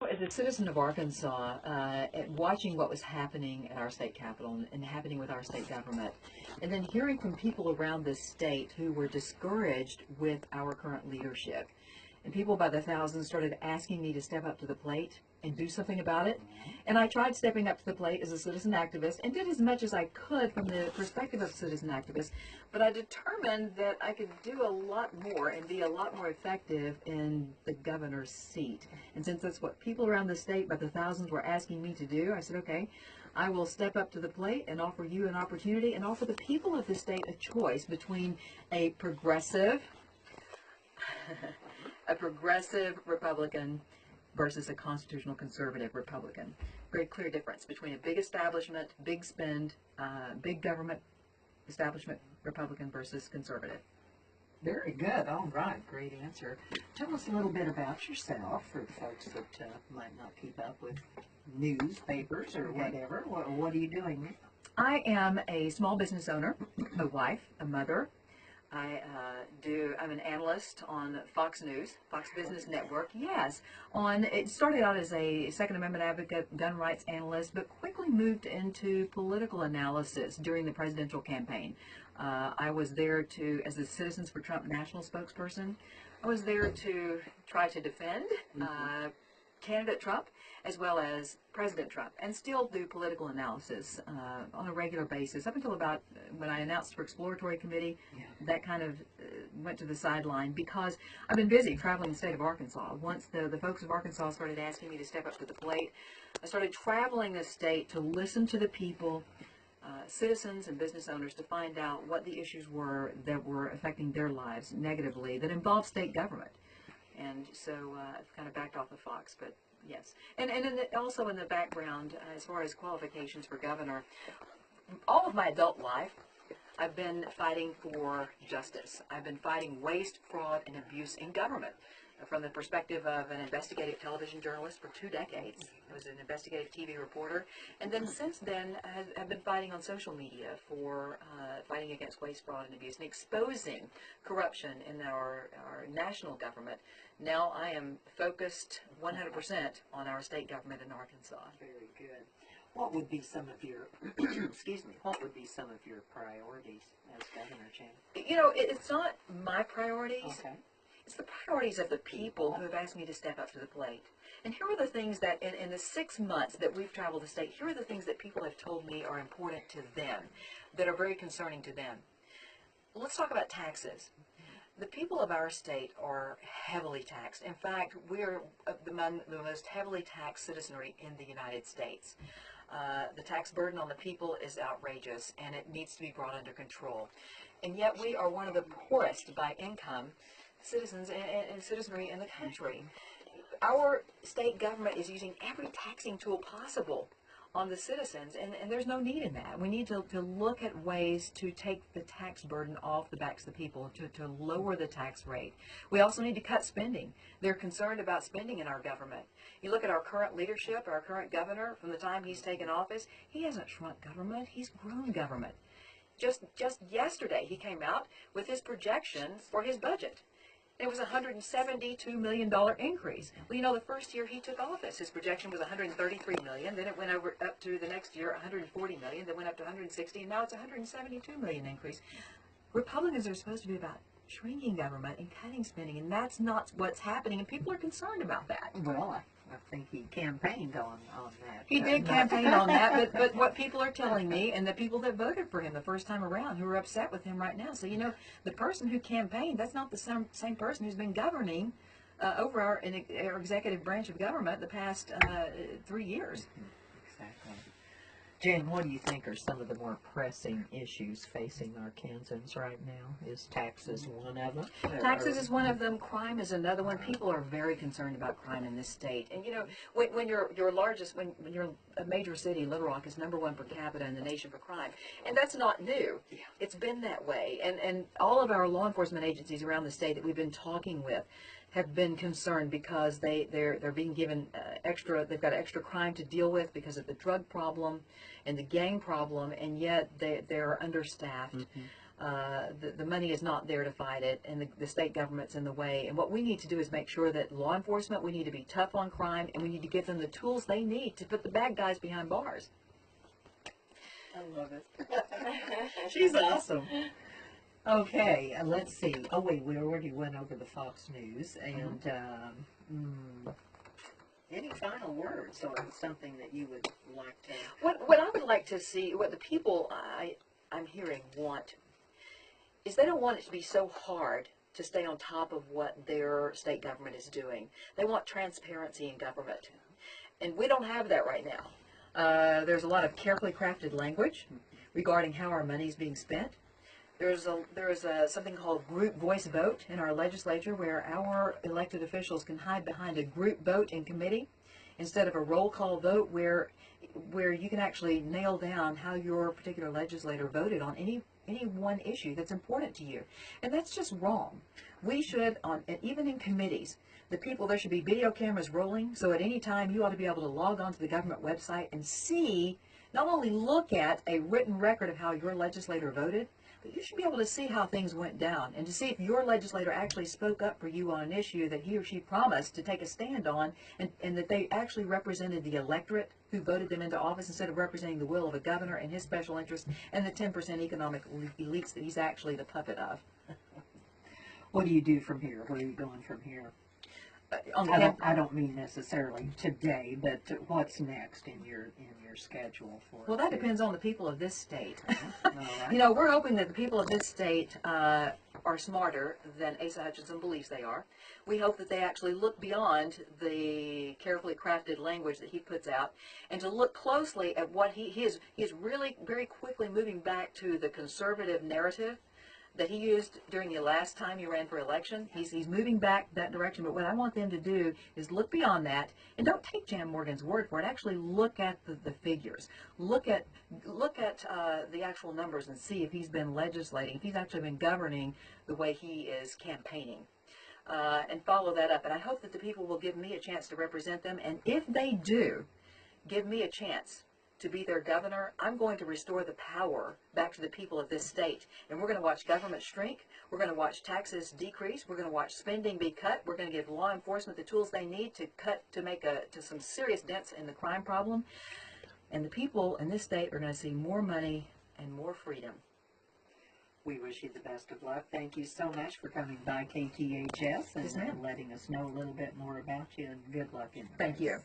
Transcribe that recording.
as a citizen of Arkansas, watching what was happening at our state capitol and happening with our state government, and then hearing from people around this state who were discouraged with our current leadership, and people by the thousands started asking me to step up to the plate and do something about it. And I tried stepping up to the plate as a citizen activist and did as much as I could from the perspective of a citizen activist, but I determined that I could do a lot more and be a lot more effective in the governor's seat. And since that's what people around the state by the thousands were asking me to do, I said, okay, I will step up to the plate and offer you an opportunity and offer the people of the state a choice between a progressive a progressive Republican versus a constitutional conservative Republican. Very clear difference between a big establishment, big spend, big government establishment Republican versus conservative. Very good. All right. Great answer. Tell us a little bit about yourself for the folks that might not keep up with newspapers or whatever. What are you doing? I am a small business owner, a wife, a mother. I'm an analyst on Fox News, Fox Business Network. Yes, it started out as a Second Amendment advocate, gun rights analyst, but quickly moved into political analysis during the presidential campaign. I was there as the Citizens for Trump national spokesperson. I was there to try to defend candidate Trump as well as President Trump, and still do political analysis on a regular basis up until about when I announced for exploratory committee. That kind of went to the sideline because I've been busy traveling the state of Arkansas. Once the folks of Arkansas started asking me to step up to the plate, I started traveling the state to listen to the people, citizens and business owners, to find out what the issues were that were affecting their lives negatively that involved state government. And so I've kind of backed off of Fox, but yes. And also in the background, as far as qualifications for governor, all of my adult life, I've been fighting for justice. I've been fighting waste, fraud, and abuse in government from the perspective of an investigative television journalist for 2 decades. I was an investigative TV reporter. And then since then, I've been fighting on social media for fighting against waste, fraud, and abuse and exposing corruption in our national government. Now I am focused 100% on our state government in Arkansas. Very good. What would be some of your, excuse me, what would be some of your priorities as governor, Jan? You know, it's not my priorities. Okay. It's the priorities of the people who have asked me to step up to the plate. And here are the things that, in the 6 months that we've traveled the state, here are the things that people have told me are important to them, that are very concerning to them. Let's talk about taxes. The people of our state are heavily taxed. In fact, we are among the most heavily taxed citizenry in the United States. The tax burden on the people is outrageous, and it needs to be brought under control. And yet we are one of the poorest by income citizens and citizenry in the country. Our state government is using every taxing tool possible on the citizens, and there's no need in that. We need to look at ways to take the tax burden off the backs of the people, to lower the tax rate. We also need to cut spending. They're concerned about spending in our government. You look at our current leadership, our current governor, from the time he's taken office, he hasn't shrunk government, he's grown government. Just yesterday, he came out with his projections for his budget. It was a $172 million increase. Well, you know, the first year he took office, his projection was $133 million. Then it went up to the next year, $140 million. Then went up to $160, and now it's a $172 million increase. Republicans are supposed to be about shrinking government and cutting spending, and that's not what's happening, and people are concerned about that. Well, I think he campaigned on that. He did campaign on that, but what people are telling me, and the people that voted for him the first time around, who are upset with him right now. So, you know, the person who campaigned, that's not the same person who's been governing over our executive branch of government the past 3 years. Exactly. Jan, what do you think are some of the more pressing issues facing Arkansans right now? Is taxes one of them? Taxes is one of them. Crime is another one. People are very concerned about crime in this state. And you know, when you're a major city, Little Rock is #1 per capita in the nation for crime, and that's not new. It's been that way. And all of our law enforcement agencies around the state that we've been talking with have been concerned because they're being given they've got extra crime to deal with because of the drug problem and the gang problem, and yet they're understaffed. The money is not there to fight it, and the state government's in the way. And what we need to do is make sure that law enforcement, we need to be tough on crime, and we need to give them the tools they need to put the bad guys behind bars. I love it. She's awesome. Okay, let's see. Oh wait, we already went over the Fox News, and any final words or something that you would like to? What I would like to see, what the people I'm hearing want, is they don't want it to be so hard to stay on top of what their state government is doing. They want transparency in government, and we don't have that right now. There's a lot of carefully crafted language regarding how our money is being spent. There's something called group voice vote in our legislature, where our elected officials can hide behind a group vote in committee instead of a roll call vote, where you can actually nail down how your particular legislator voted on any one issue that's important to you. And that's just wrong. We should, even in committees, there should be video cameras rolling, so at any time you ought to be able to log on to the government website and see, not only look at a written record of how your legislator voted, but you should be able to see how things went down, and to see if your legislator actually spoke up for you on an issue that he or she promised to take a stand on, and that they actually represented the electorate who voted them into office, instead of representing the will of a governor and his special interests and the 10% economic elites that he's actually the puppet of. What do you do from here? Where are you going from here? I don't mean necessarily today, but what's next in your schedule for? Well, that depends on the people of this state. All right. You know, we're hoping that the people of this state are smarter than Asa Hutchinson believes they are. We hope that they actually look beyond the carefully crafted language that he puts out, and to look closely at what he is really very quickly moving back to the conservative narrative that he used during the last time he ran for election. He's moving back that direction, but what I want them to do is look beyond that, and don't take Jan Morgan's word for it. Actually look at the figures. Look at the actual numbers and see if he's been legislating, if he's actually been governing the way he is campaigning. And follow that up. And I hope that the people will give me a chance to represent them, and if they do give me a chance to be their governor, I'm going to restore the power back to the people of this state. And we're going to watch government shrink. We're going to watch taxes decrease. We're going to watch spending be cut. We're going to give law enforcement the tools they need to make some serious dents in the crime problem. And the people in this state are going to see more money and more freedom. We wish you the best of luck. Thank you so much for coming by KTHS and letting us know a little bit more about you, and good luck in it. Thank you.